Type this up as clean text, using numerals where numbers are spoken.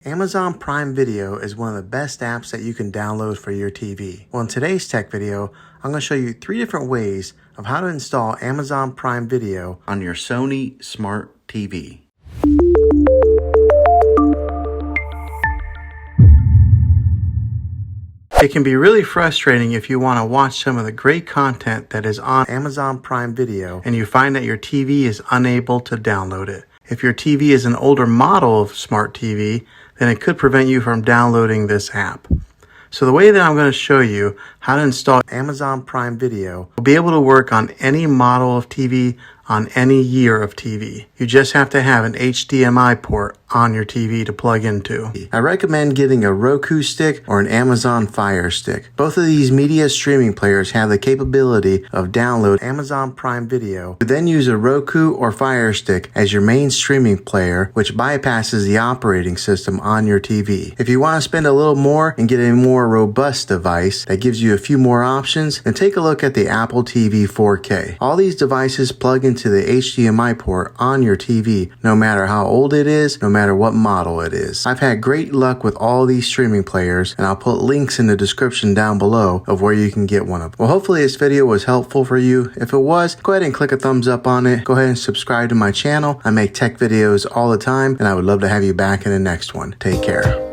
Amazon Prime Video is one of the best apps that you can download for your TV. Well, in today's tech video, I'm going to show you 3 different ways of how to install Amazon Prime Video on your Sony Smart TV. It can be really frustrating if you want to watch some of the great content that is on Amazon Prime Video and you find that your TV is unable to download it. If your TV is an older model of smart TV, then it could prevent you from downloading this app. So the way that I'm going to show you how to install Amazon Prime Video will be able to work on any model of TV, on any year of TV. You just have to have an HDMI port on your TV to plug into. I recommend getting a Roku stick or an Amazon Fire Stick. Both of these media streaming players have the capability of download Amazon Prime Video. You then use a Roku or Fire Stick as your main streaming player, which bypasses the operating system on your TV. If you want to spend a little more and get a more robust device that gives you a few more options, then take a look at the Apple TV 4K. All these devices plug into the HDMI port on your TV, no matter how old it is, no matter what model it is. I've had great luck with all these streaming players, and I'll put links in the description down below of where you can get one of them. Well, hopefully this video was helpful for you. If it was, go ahead and click a thumbs up on it. Go ahead and subscribe to my channel. I make tech videos all the time, and I would love to have you back in the next one. Take care.